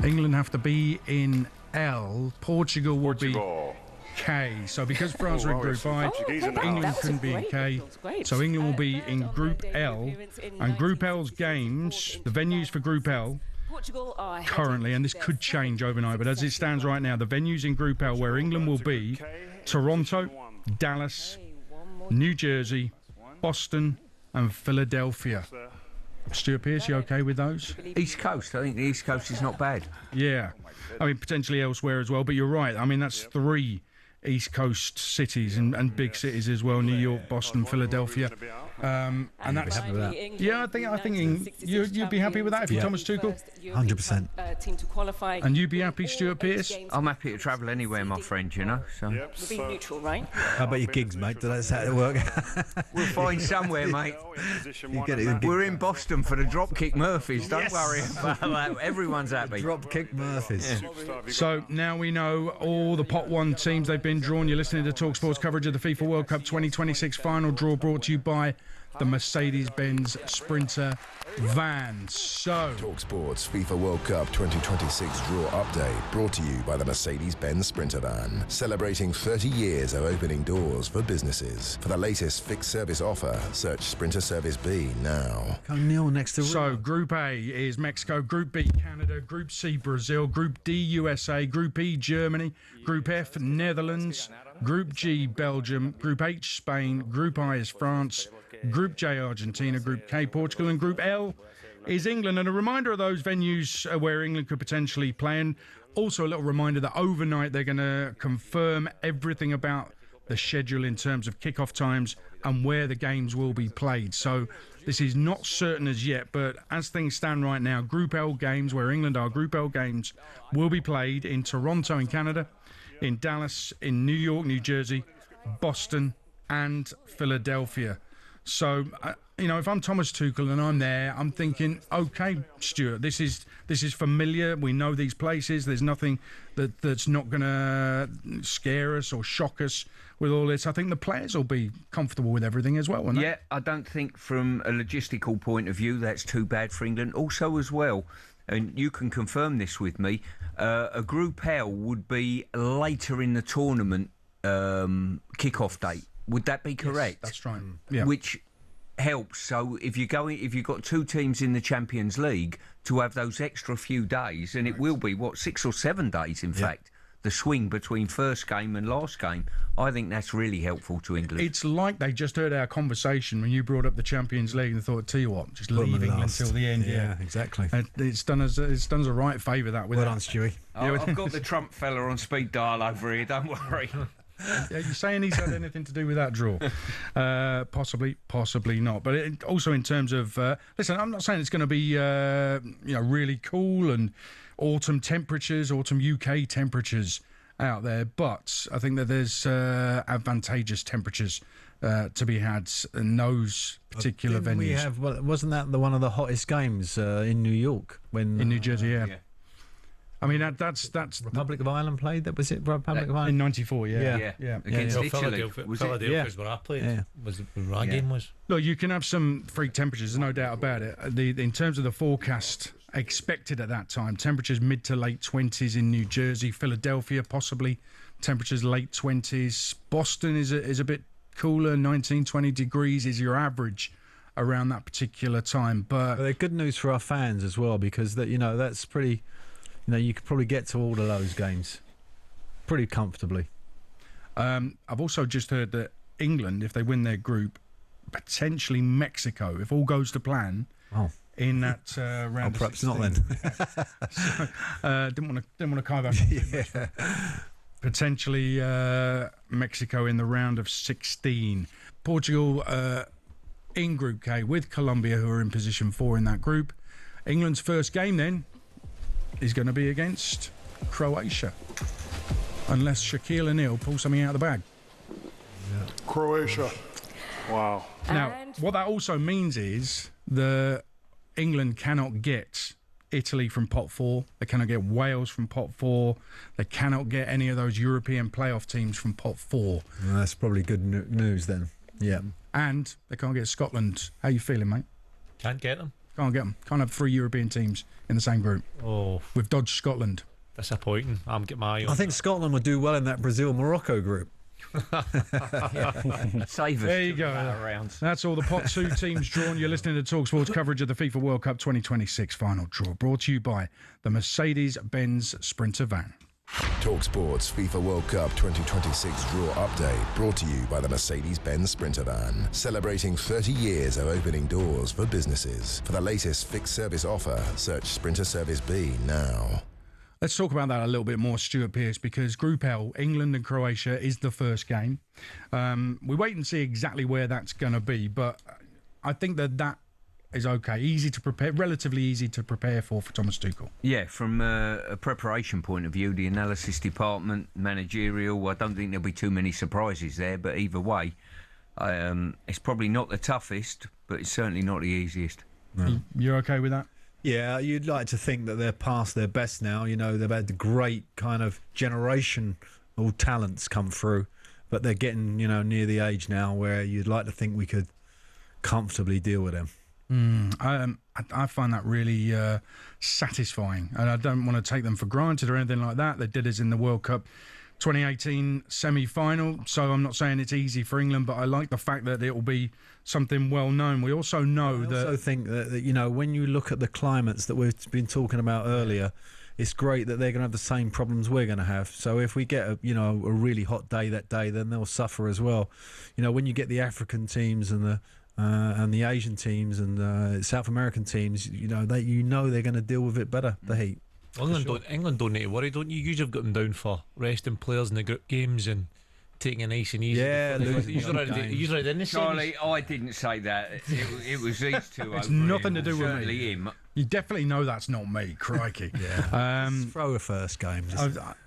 England have to be in L. Portugal will be K. So because France are in Group I, England couldn't be in K. So England will be in Group L. And Group L's games, the venues for Group L, currently, and this could change overnight, but as it stands right now, the venues in Group L where England will be: Toronto, Dallas, New Jersey, Boston and Philadelphia. Stuart Pearce, you okay with those? East Coast, I think the East Coast is not bad. Yeah, I mean potentially elsewhere as well, but you're right. I mean that's 3 East Coast cities and big cities as well: New York, Boston, Philadelphia. And that's yeah. I think you'd be happy with that if you're Thomas Tuchel. 100%. And you'd be happy, Stuart Pearce? I'm happy to travel anywhere, my friend. You know. So We'll be neutral, right? How about your gigs, mate? That's how it work. we'll find somewhere, mate. We're in Boston for the Dropkick Murphys. Don't worry about that. Everyone's happy. Dropkick Murphys. Yeah. So now we know all the Pot 1 teams. They've been drawn. You're listening to talkSPORT's coverage of the FIFA World Cup 2026 final draw, brought to you by the Mercedes-Benz Sprinter van. So talkSPORT's FIFA World Cup 2026 draw update, brought to you by the Mercedes-Benz Sprinter van, celebrating 30 years of opening doors for businesses. For the latest fixed service offer, search Sprinter Service B now. O'Neill next to. So Group A is Mexico, Group B Canada, Group C Brazil, Group D USA, Group E Germany, Group F Netherlands, Group G Belgium, Group H Spain, Group I is France, Group J Argentina, Group K Portugal, and Group L is England. And a reminder of those venues where England could potentially play, and also a little reminder that overnight they're going to confirm everything about the schedule in terms of kickoff times and where the games will be played. So this is not certain as yet, but as things stand right now, Group L games, where England are, Group L games will be played in Toronto in Canada, in Dallas, in New York, New Jersey, Boston and Philadelphia. So, if I'm Thomas Tuchel and I'm there, I'm thinking, okay, Stuart, this is familiar. We know these places. There's nothing that's not going to scare us or shock us with all this. I think the players will be comfortable with everything as well, won't they? Yeah, I don't think from a logistical point of view that's too bad for England. Also as well, and you can confirm this with me, a Group L would be later in the tournament kick-off date. Would that be correct? Yes, that's right. Yeah. Which helps. So if you've got 2 teams in the Champions League, to have those extra few days, and it will be 6 or 7 days, in fact, the swing between first game and last game. I think that's really helpful to England. It's like they just heard our conversation when you brought up the Champions League and thought, tell you what, just leave England until the end. Yeah, exactly. And it's done us a right favour that. Well done, Stewie. I've got the Trump fella on speed dial over here. Don't worry. Are you saying he's had anything to do with that draw? Possibly not. But also in terms of, listen, I'm not saying it's going to be really cool and autumn UK temperatures out there, but I think that there's advantageous temperatures to be had in those particular venues. Wasn't that one of the hottest games in New York in New Jersey? Yeah. I mean, that's Republic of Ireland played. That was it. Republic of Ireland in '94. Yeah. Against Italy. Philadelphia is where I played. Yeah. Was where our game was. Look, you can have some freak temperatures. There's no doubt about it. In terms of the forecast expected at that time, temperatures mid to late 20s in New Jersey, Philadelphia, possibly temperatures late 20s. Boston is a bit cooler, 19, 20 degrees is your average around that particular time. But they're good news for our fans as well, because that's pretty. You could probably get to all of those games pretty comfortably. I've also just heard that England, if they win their group, potentially Mexico, if all goes to plan, in that round. Perhaps not then. Didn't want to carve out. Potentially Mexico in the round of 16. Portugal in Group K with Colombia, who are in position 4 in that group. England's first game then is going to be against Croatia, unless Shaquille O'Neal pulls something out of the bag. Yeah. Croatia. Wow. Now, what that also means is that England cannot get Italy from pot 4. They cannot get Wales from pot 4. They cannot get any of those European playoff teams from pot 4. Well, that's probably good news then. Yeah. And they can't get Scotland. How you feeling, mate? Can't get them. Can't get them. Can't have 3 European teams in the same group. Oh, We've dodged Scotland. disappointing. I'm getting my eye on I think that. Scotland would do well in that Brazil-Morocco group. Save us. There you go. Rounds. That's all the pot 2 teams drawn. You're listening to talkSPORT's coverage of the FIFA World Cup 2026 final draw, brought to you by the Mercedes-Benz Sprinter van. talkSPORT's FIFA World Cup 2026 draw update, brought to you by the Mercedes-Benz Sprinter van, celebrating 30 years of opening doors for businesses. For the latest fixed service offer, search Sprinter Service B now. Let's talk about that a little bit more, Stuart Pearce, because Group L, England and Croatia, is the first game. We wait and see exactly where that's going to be, but I think that is okay. Easy to prepare, relatively easy to prepare for Thomas Tuchel. Yeah, from a preparation point of view, the analysis department, managerial, I don't think there'll be too many surprises there, but either way, it's probably not the toughest, but it's certainly not the easiest. No. You're okay with that? Yeah, you'd like to think that they're past their best now. You know, they've had the great kind of generational talents come through, but they're getting, near the age now where you'd like to think we could comfortably deal with them. I find that really satisfying, and I don't want to take them for granted or anything like that. They did us in the World Cup 2018 semi-final, so I'm not saying it's easy for England, but I like the fact that it will be something well known. We also know that. I also think that when you look at the climates that we've been talking about earlier, it's great that they're going to have the same problems we're going to have. So if we get a really hot day that day, then they'll suffer as well. When you get the African teams and the Asian teams and South American teams, they're going to deal with it better. The heat. England don't need to worry, don't you? You have got them down for resting players in the group games and taking it nice and easy. Yeah, usually in the Charlie, I didn't say that. It was these two. It's nothing to do with certainly me. Him. You definitely know that's not me. Crikey. Throw a first game.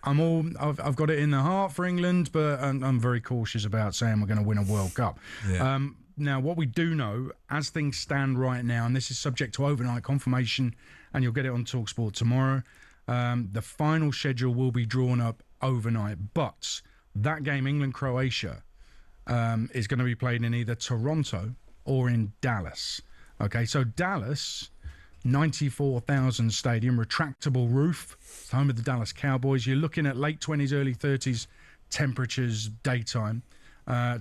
I've got it in the heart for England, but I'm very cautious about saying we're going to win a World Cup. Yeah. Now, what we do know, as things stand right now, and this is subject to overnight confirmation, and you'll get it on talkSPORT tomorrow, the final schedule will be drawn up overnight. But that game, England-Croatia, is going to be played in either Toronto or in Dallas. Okay, so Dallas, 94,000 stadium, retractable roof, home of the Dallas Cowboys. You're looking at late 20s, early 30s temperatures daytime.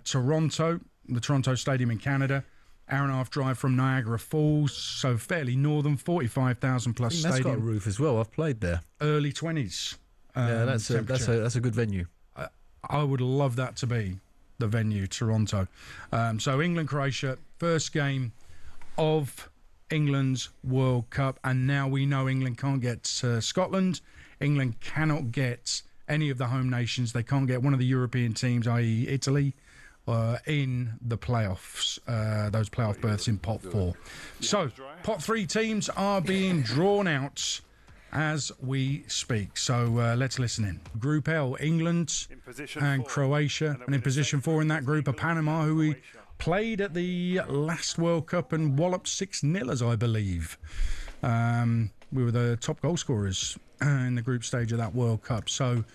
Toronto, the Toronto Stadium in Canada, hour and a half drive from Niagara Falls, so fairly northern, 45,000 plus stadium. That's got a roof as well. I've played there. Early 20s. Yeah, that's a good venue. I would love that to be the venue, Toronto. So England, Croatia, first game of England's World Cup, and now we know England can't get Scotland. England cannot get any of the home nations. They can't get one of the European teams, i.e. Italy, in the playoffs, those playoff berths in pot 4. So pot 3 teams are being drawn out as we speak. So let's listen in. Group L, England and Croatia, and in position 4 in that group are Panama, who we played at the last World Cup and walloped 6-0, I believe. We were the top goal scorers in the group stage of that World Cup. So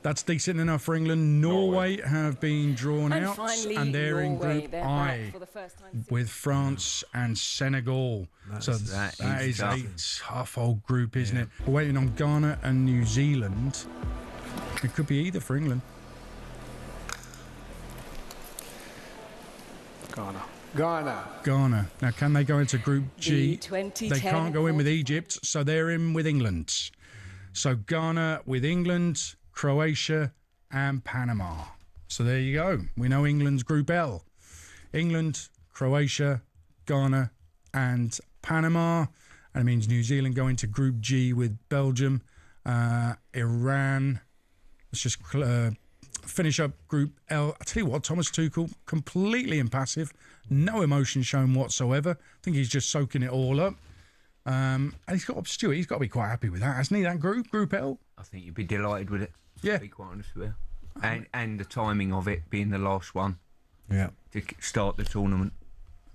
that's decent enough for England. Norway have been drawn out, and they're in Group I with France and Senegal. That is a tough old group, isn't it? We're waiting on Ghana and New Zealand. It could be either for England. Ghana. Now, can they go into Group G? They can't go in with Egypt, so they're in with England. So Ghana with England, Croatia and Panama. So there you go. We know England's Group L. England, Croatia, Ghana and Panama. And it means New Zealand going to Group G with Belgium, Iran. Let's just finish up Group L. I tell you what, Thomas Tuchel, completely impassive. No emotion shown whatsoever. I think he's just soaking it all up. And he's got to be quite happy with that, hasn't he, that Group L? I think you'd be delighted with it. Yeah. To be quite honest with you. And the timing of it being the last one. Yeah. To start the tournament.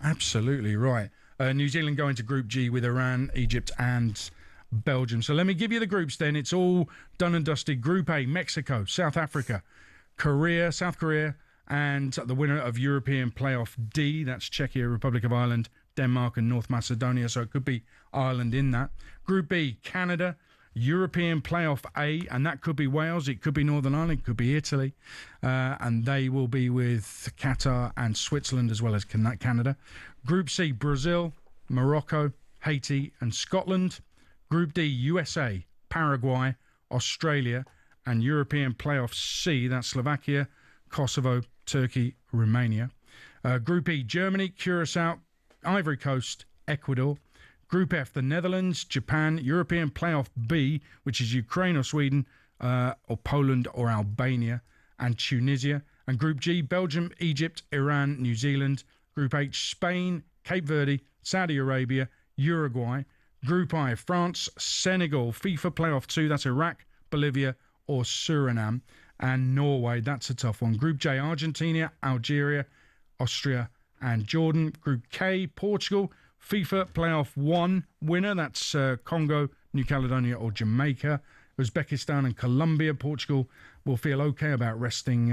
Absolutely right. New Zealand going to Group G with Iran, Egypt and Belgium. So let me give you the groups then. It's all done and dusted. Group A, Mexico, South Africa, South Korea, and the winner of European Playoff D, that's Czechia, Republic of Ireland, Denmark and North Macedonia, so it could be Ireland in that. Group B, Canada, European Playoff A, and that could be Wales, it could be Northern Ireland, it could be Italy, and they will be with Qatar and Switzerland as well as Canada. Group C, Brazil, Morocco, Haiti and Scotland. Group D, USA, Paraguay, Australia, and European Playoff C, that's Slovakia, Kosovo, Turkey, Romania. Group E, Germany, Curacao, Ivory Coast, Ecuador. Group F, the Netherlands, Japan, European Playoff B, which is Ukraine or Sweden, or Poland or Albania, and Tunisia. And Group G, Belgium, Egypt, Iran, New Zealand. Group H, Spain, Cape Verde, Saudi Arabia, Uruguay. Group I, France, Senegal, FIFA Playoff 2, that's Iraq, Bolivia or Suriname. And Norway, that's a tough one. Group J, Argentina, Algeria, Austria and Jordan. Group K, Portugal, FIFA Playoff 1 winner, that's Congo, New Caledonia or Jamaica. Uzbekistan and Colombia. Portugal will feel okay about resting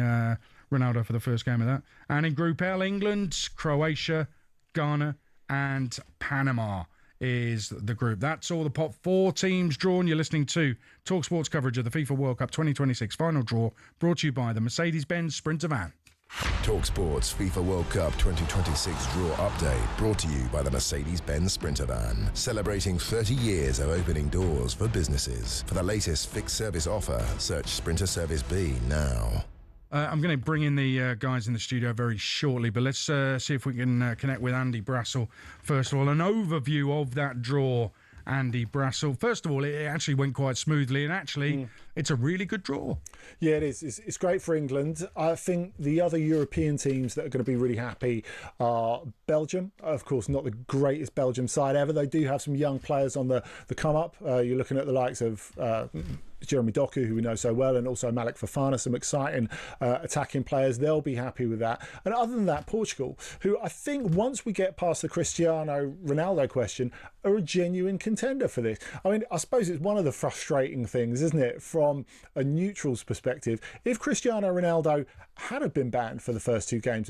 Ronaldo for the first game of that. And in Group L, England, Croatia, Ghana and Panama is the group. That's all the pot 4 teams drawn. You're listening to talkSPORT's coverage of the FIFA World Cup 2026 final draw, brought to you by the Mercedes-Benz Sprinter van. talkSPORT's FIFA World Cup 2026 draw update, brought to you by the Mercedes-Benz Sprinter van, celebrating 30 years of opening doors for businesses. For the latest fixed service offer, search Sprinter Service B now. I'm going to bring in the guys in the studio very shortly, but let's see if we can connect with Andy Brassel. First of all, an overview of that draw, Andy Brassel. First of all, it actually went quite smoothly, and actually, it's a really good draw. Yeah, it is. It's great for England. I think the other European teams that are going to be really happy are Belgium. Of course, not the greatest Belgium side ever. They do have some young players on the come-up. You're looking at the likes of Jeremy Doku, who we know so well, and also Malik Fofana, some exciting attacking players. They'll be happy with that. And other than that, Portugal, who I think once we get past the Cristiano Ronaldo question, are a genuine contender for this. I mean, I suppose it's one of the frustrating things, isn't it, from a neutral's perspective. If Cristiano Ronaldo had been banned for the first 2 games